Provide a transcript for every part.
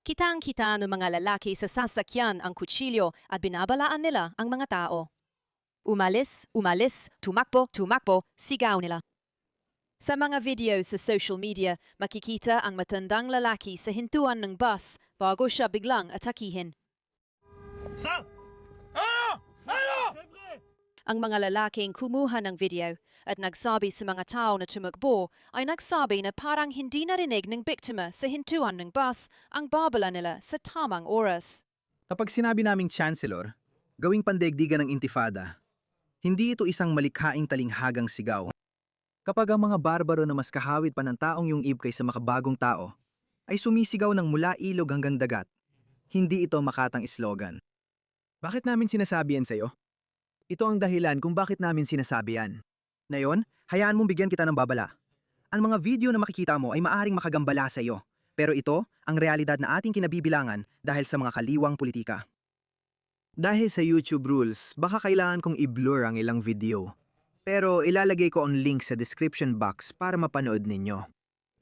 Kitang-kita ng mga lalaki sa sasakyan ang kutsilyo at binabalaan nila ang mga tao. Umalis, umalis, tumakbo, tumakbo, sigaw nila. Sa mga video sa social media, makikita ang matandang lalaki sa hintuan ng bus bago siya biglang atakihin. Ang mga lalaking kumuha ng video at nagsabi sa mga tao na tumakbo ay nagsabi na parang hindi narinig ng biktima sa hintuan ng bus ang babala nila sa tamang oras. Kapag sinabi naming Chancellor, gawing pandaigdigan ng intifada, hindi ito isang malikhaing talinghagang sigaw. Kapag ang mga barbaro na mas kahawit pa ng taong yung ib kaysa makabagong tao, ay sumisigaw ng mula ilog hanggang dagat, hindi ito makatang slogan. Bakit namin sinasabi yan sa'yo? Ito ang dahilan kung bakit namin sinasabi yan. Ngayon, hayaan mong bigyan kita ng babala. Ang mga video na makikita mo ay maaring makagambala sa iyo. Pero ito ang realidad na ating kinabibilangan dahil sa mga kaliwang politika. Dahil sa YouTube rules, baka kailangan kong i-blur ang ilang video. Pero ilalagay ko ang link sa description box para mapanood ninyo.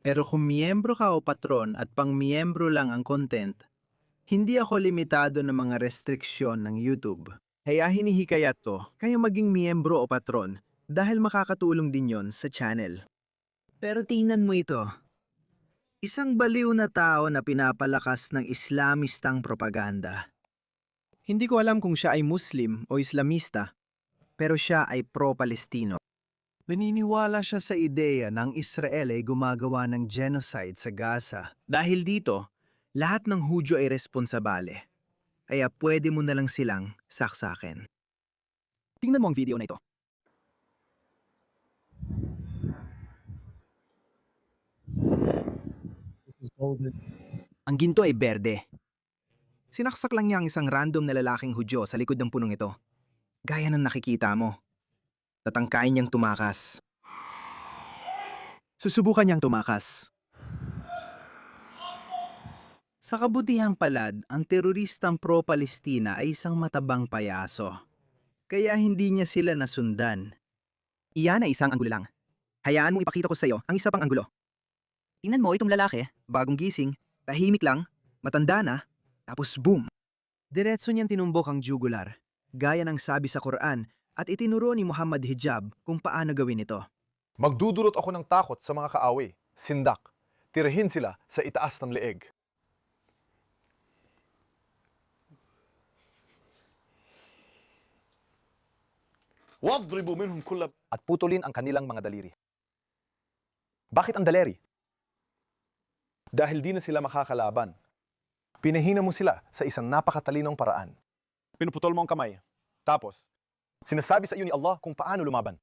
Pero kung miyembro ka o patron at pang-miyembro lang ang content, hindi ako limitado ng mga restriksyon ng YouTube. Kaya hinihikayat to, kayo maging miyembro o patron dahil makakatulong din yon sa channel. Pero tingnan mo ito. Isang baliw na tao na pinapalakas ng Islamistang propaganda. Hindi ko alam kung siya ay Muslim o Islamista, pero siya ay pro-Palestino. Naniniwala siya sa ideya ng Israel ay gumagawa ng genocide sa Gaza. Dahil dito, lahat ng Hudyo ay responsabale. Kaya pwede mo na lang silang saksakin. Tingnan mo ang video na ito. Ang ginto ay berde. Sinaksak lang niya ang isang random na lalaking Hudyo sa likod ng punong ito. Gaya ng nakikita mo. Tatangkain niyang tumakas. Susubukan niyang tumakas. Sa kabutihang palad, ang teroristang pro-Palestina ay isang matabang payaso. Kaya hindi niya sila nasundan. Iyan ay isang anggulo lang. Hayaan mong ipakita ko sa iyo ang isa pang anggulo. Tingnan mo itong lalaki, bagong gising, tahimik lang, matanda na, tapos boom! Diretso niyang tinumbok ang jugular, gaya ng sabi sa Quran, at itinuro ni Muhammad Hijab kung paano gawin ito. Magdudulot ako ng takot sa mga kaaway, sindak. Tirahin sila sa itaas ng leeg. Wadribu minhum kulla. At putulin ang kanilang mga daliri. Bakit ang daleri? Dahil di na sila makakalaban. Pinahina mo sila sa isang napakatalinong paraan. Pinuputol mo ang kamay. Tapos, sinasabi sa iyo ni Allah kung paano lumaban.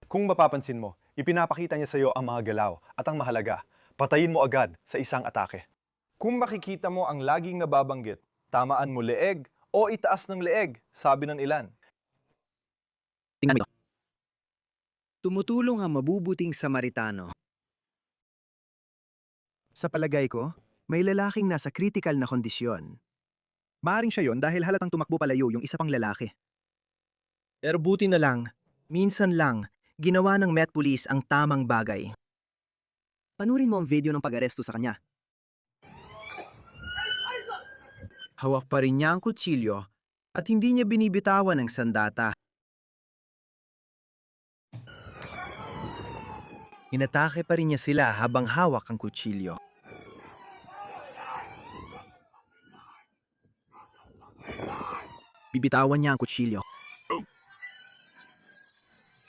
Kung mapapansin mo, ipinapakita niya sa iyo ang mga galaw at ang mahalaga, patayin mo agad sa isang atake. Kung makikita mo ang laging nababanggit, tamaan mo leeg o itaas ng leeg, sabi ng ilan. Tingnan mo ito. Tumutulong ang mabubuting Samaritano. Sa palagay ko, may lalaking nasa critical na kondisyon. Maaring siya yon dahil halatang tumakbo palayo yung isa pang lalaki. Pero buti na lang, minsan lang, ginawa ng Met Police ang tamang bagay. Panurin mo ang video ng pag-aresto sa kanya. Hawak pa rin niya ang kutsilyo at hindi niya binibitawan ang sandata. Inatake pa rin niya sila habang hawak ang kutsilyo. Bibitawan niya ang kutsilyo.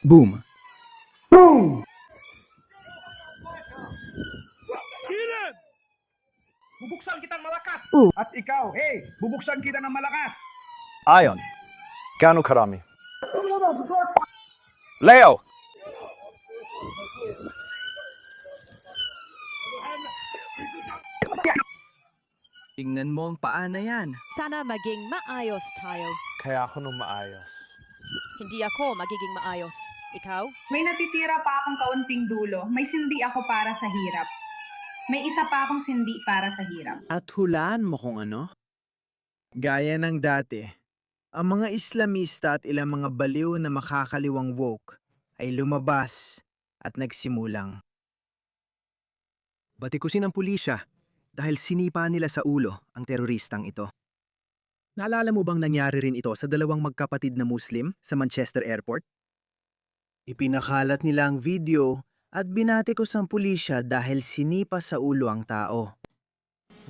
Boom! Kiran! Bubuksan kita ng malakas! At ikaw, hey, bubuksan kita ng malakas! Ayon, gaano karami? Leo! Tingnan mo ang paa na yan. Sana maging maayos tayo. Kaya ako nung maayos. Hindi ako magiging maayos. Ikaw? May natitira pa akong kaunting dulo. May sindi ako para sa hirap. May isa pa akong sindi para sa hirap. At hulaan mo kung ano? Gaya ng dati, ang mga Islamista at ilang mga baliw na makakaliwang woke ay lumabas at nagsimulang batikusin ang pulisya dahil sinipa nila sa ulo ang teroristang ito. Naalala mo bang nangyari rin ito sa dalawang magkapatid na Muslim sa Manchester Airport? Ipinakalat nila ang video at binatikos ang pulisya dahil sinipa sa ulo ang tao.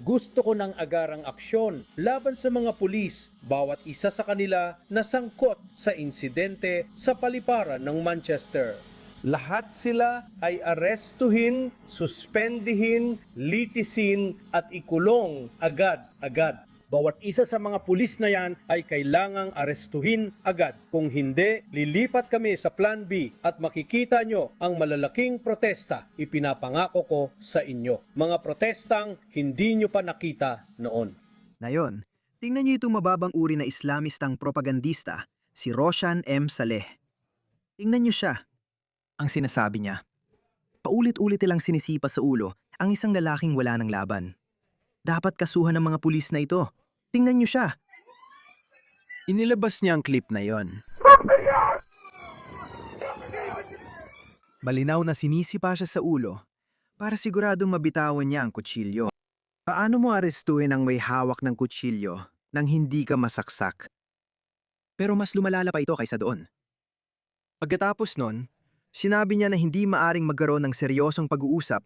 Gusto ko ng agarang aksyon laban sa mga pulis, bawat isa sa kanila na sangkot sa insidente sa paliparan ng Manchester. Lahat sila ay arestuhin, suspendihin, litisin at ikulong agad-agad. Bawat isa sa mga pulis na yan ay kailangang arestuhin agad. Kung hindi, lilipat kami sa Plan B at makikita nyo ang malalaking protesta ipinapangako ko sa inyo. Mga protestang hindi nyo pa nakita noon. Ngayon, tingnan niyo itong mababang uri na Islamistang propagandista, si Roshan M. Saleh. Tingnan niyo siya. Ang sinasabi niya, paulit-ulit nilang sinisipa sa ulo ang isang lalaking wala ng laban. Dapat kasuhan ng mga pulis na ito. Tingnan niyo siya. Inilabas niya ang clip na yon. Malinaw na sinisipa siya sa ulo para siguradong mabitawan niya ang kutsilyo. Paano mo arestuhin ang may hawak ng kutsilyo nang hindi ka masaksak? Pero mas lumalala pa ito kaysa doon. Pagkatapos nun, sinabi niya na hindi maaring magkaroon ng seryosong pag-uusap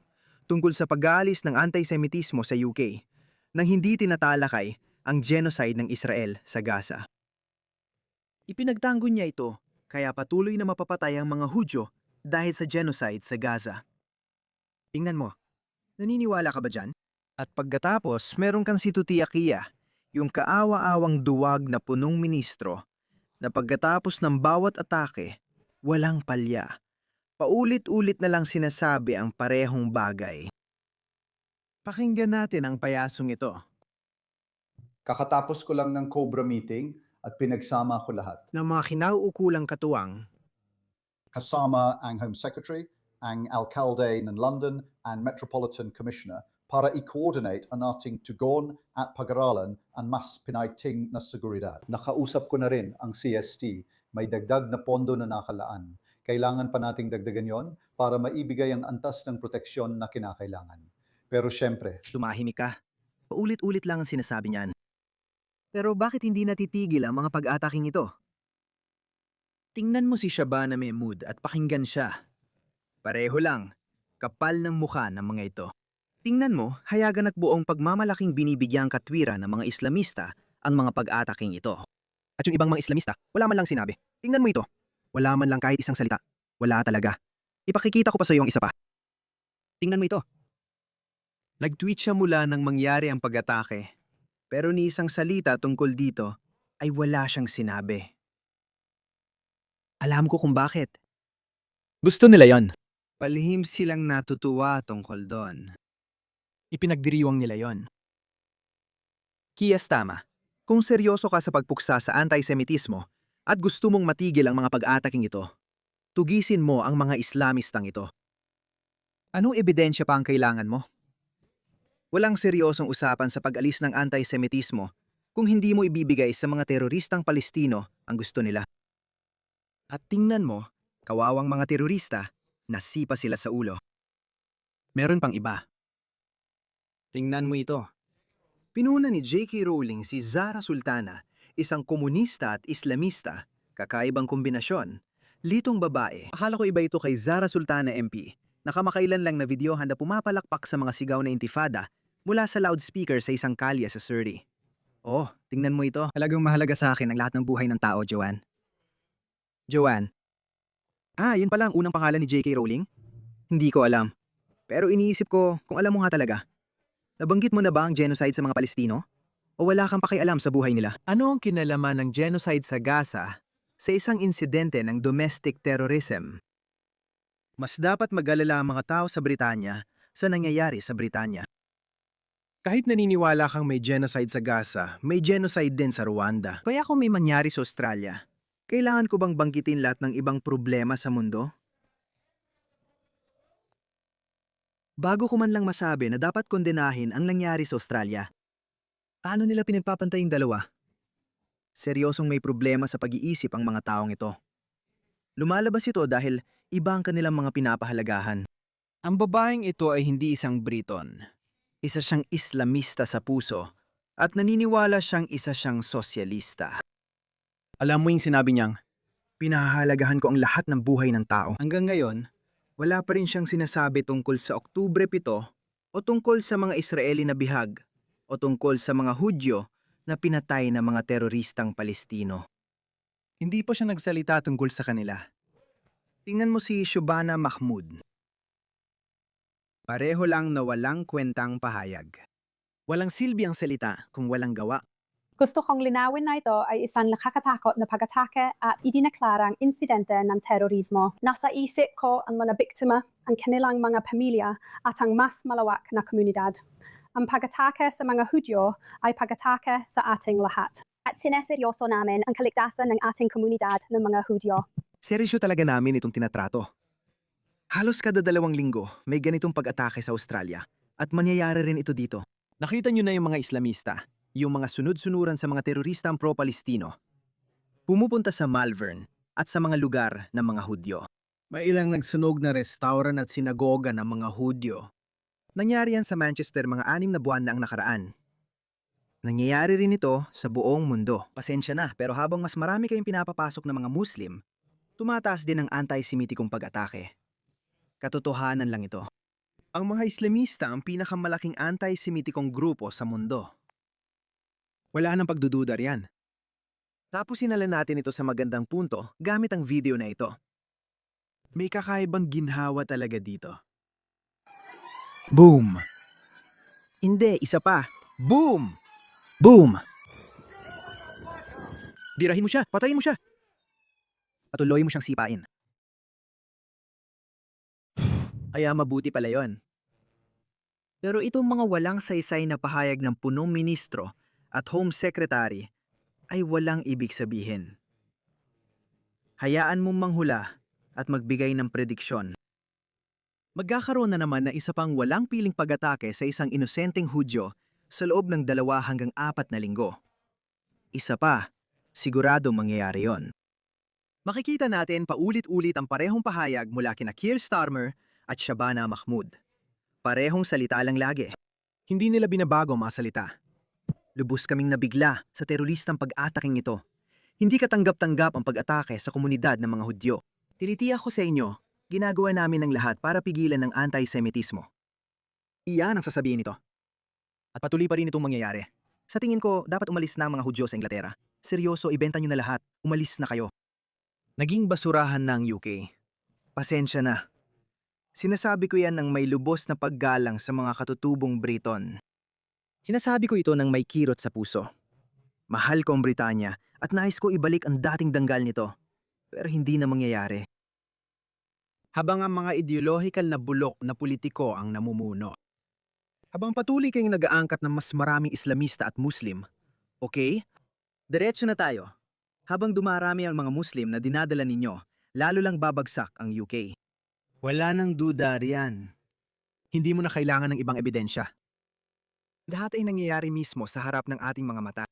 tungkol sa pag-aalis ng antisemitismo sa UK nang hindi tinatalakay ang genocide ng Israel sa Gaza. Ipinagtanggol niya ito kaya patuloy na mapapatay ang mga Hudyo dahil sa genocide sa Gaza. Tingnan mo, naniniwala ka ba dyan? At pagkatapos, meron kang si Tuti Akia, yung kaawa-awang duwag na punong ministro na pagkatapos ng bawat atake, walang palya. Paulit-ulit na lang sinasabi ang parehong bagay. Pakinggan natin ang payasong ito. Kakatapos ko lang ng Cobra meeting at pinagsama ko lahat. Ng mga kinauukulang katuwang, Kasama ang Home Secretary, ang Alcalde ng London, and Metropolitan Commissioner para i-coordinate ang ating tugon at pag-aralan ang mas pinaiting na seguridad. Nakausap ko na rin ang CST, may dagdag na pondo na nakalaan. Kailangan pa nating dagdagan yon para maibigay ang antas ng proteksyon na kinakailangan. Pero syempre, tumahimik ka. Paulit-ulit lang ang sinasabi niyan. Pero bakit hindi natitigil ang mga pag-ataking ito? Tingnan mo si Shabana Mahmood at pakinggan siya. Pareho lang, kapal ng mukha ng mga ito. Tingnan mo, hayagan at buong pagmamalaking binibigyang katwiran ng mga Islamista ang mga pag-ataking ito. At yung ibang mga Islamista, wala man lang sinabi. Tingnan mo ito. Wala man lang kahit isang salita. Wala talaga. Ipakikita ko pa sa iyo ang isa pa. Tingnan mo ito. Nag-tweet siya mula nang mangyari ang pag-atake. Pero ni isang salita tungkol dito ay wala siyang sinabi. Alam ko kung bakit. Gusto nila yon. Palihim silang natutuwa tungkol doon. Ipinagdiriwang nila yon. Kiyas tama. Kung seryoso ka sa pagpuksa sa antisemitismo at gusto mong matigil ang mga pag-ataking ito, tugisin mo ang mga Islamistang ito. Anong ebidensya pa ang kailangan mo? Walang seryosong usapan sa pag-alis ng antisemitismo kung hindi mo ibibigay sa mga teroristang Palestino ang gusto nila. At tingnan mo, kawawang mga terorista, nasipa sila sa ulo. Meron pang iba. Tingnan mo ito. Pinuna ni J.K. Rowling si Zara Sultana, isang komunista at Islamista, kakaibang kombinasyon. Litong babae. Akala ko iba ito kay Zara Sultana MP, nakamakailan lang na videohan na pumapalakpak sa mga sigaw na intifada mula sa loudspeaker sa isang kalye sa Surrey. Oh, tingnan mo ito. Talagang mahalaga sa akin ang lahat ng buhay ng tao, Joanne. Joanne. Yun pala ang unang pangalan ni J.K. Rowling? Hindi ko alam. Pero iniisip ko kung alam mo nga talaga. Nabanggit mo na ba ang genocide sa mga Palestino? O wala kang pakialam sa buhay nila? Ano ang kinalaman ng genocide sa Gaza sa isang insidente ng domestic terrorism? Mas dapat mag-alala ang mga tao sa Britanya sa nangyayari sa Britanya. Kahit naniniwala kang may genocide sa Gaza, may genocide din sa Rwanda. Kaya kung may mangyari sa Australia, kailangan ko bang banggitin lahat ng ibang problema sa mundo? Bago ko man lang masabi na dapat kondenahin ang nangyari sa Australia, paano nila pinagpapantay yung dalawa? Seryosong may problema sa pag-iisip ang mga taong ito. Lumalabas ito dahil iba ang kanilang mga pinapahalagahan. Ang babaeng ito ay hindi isang Briton. Isa siyang Islamista sa puso at naniniwala isa siyang sosyalista. Alam mo yung sinabi niyang, pinahahalagahan ko ang lahat ng buhay ng tao. Hanggang ngayon, wala pa rin siyang sinasabi tungkol sa Oktubre 7 o tungkol sa mga Israeli na bihag o tungkol sa mga Hudyo na pinatay ng mga teroristang Palestino. Hindi pa siya nagsalita tungkol sa kanila. Tingnan mo si Shobana Mahmood. Pareho lang na walang kwentang pahayag. Walang silbi ang salita kung walang gawa. Gusto kong linawin na ito ay isang nakakatakot na pag-atake at idineklarang insidente ng terorismo. Nasa isip ko ang mga biktima, ang kanilang mga pamilya at ang mas malawak na komunidad. Ang pag-atake sa mga Hudyo ay pag-atake sa ating lahat. At sineseryoso namin ang kaligtasan ng ating komunidad ng mga Hudyo. Seryoso talaga namin itong tinatrato. Halos kada 2 linggo may ganitong pag-atake sa Australia at mangyayari rin ito dito. Nakita niyo na yung mga Islamista, yung mga sunod-sunuran sa mga teroristang pro-Palestino. Pumupunta sa Malvern at sa mga lugar ng mga Hudyo. May ilang nagsunog na restaurant at sinagoga ng mga Hudyo. Nangyari yan sa Manchester mga 6 na buwan na ang nakaraan. Nangyayari rin ito sa buong mundo. Pasensya na, pero habang mas marami kayong pinapapasok ng mga Muslim, tumataas din ang anti-Semitikong pag-atake. Katotohanan lang ito. Ang mga Islamista ang pinakamalaking anti-Semitikong grupo sa mundo. Wala nang pagdududa riyan. Tapusin na lang natin ito sa magandang punto gamit ang video na ito. May kakaibang ginhawa talaga dito. Boom! Hindi, isa pa. Boom! Boom! Birahin mo siya, patayin mo siya. Patuloy mo siyang sipain. Kaya mabuti pala yon. Pero itong mga walang saysay na pahayag ng punong ministro at Home Secretary ay walang ibig sabihin. Hayaan mong manghula at magbigay ng prediksyon. Magkakaroon na naman na isa pang walang piling pag-atake sa isang inosenteng Hudyo sa loob ng 2 hanggang 4 na linggo. Isa pa, sigurado mangyayari yon. Makikita natin paulit-ulit ang parehong pahayag mula kina Keir Starmer at Shobana Mahmood. Parehong salita lang lagi. Hindi nila binabago ang mga salita. Lubos kaming nabigla sa teroristang pag-ataking ito. Hindi katanggap-tanggap ang pag-atake sa komunidad ng mga Hudyo. Tinitiyak ko sa inyo, ginagawa namin ang lahat para pigilan ang anti-Semitismo. Iyan ang sasabihin nito. At patuloy pa rin itong mangyayari. Sa tingin ko, dapat umalis na ang mga Hudyo sa Inglaterra. Seryoso, ibenta nyo na lahat. Umalis na kayo. Naging basurahan na ang UK. Pasensya na. Sinasabi ko yan ng may lubos na paggalang sa mga katutubong Briton. Sinasabi ko ito ng may kirot sa puso. Mahal ko ang Britanya at nais ko ibalik ang dating danggal nito. Pero hindi na mangyayari. Habang ang mga ideolohikal na bulok na politiko ang namumuno. Habang patuloy kayong nag-aangkat ng mas maraming Islamista at Muslim, okay? Diretso na tayo. Habang dumarami ang mga Muslim na dinadala ninyo, lalo lang babagsak ang UK. Wala nang duda riyan. Hindi mo na kailangan ng ibang ebidensya. Lahat ay nangyayari mismo sa harap ng ating mga mata.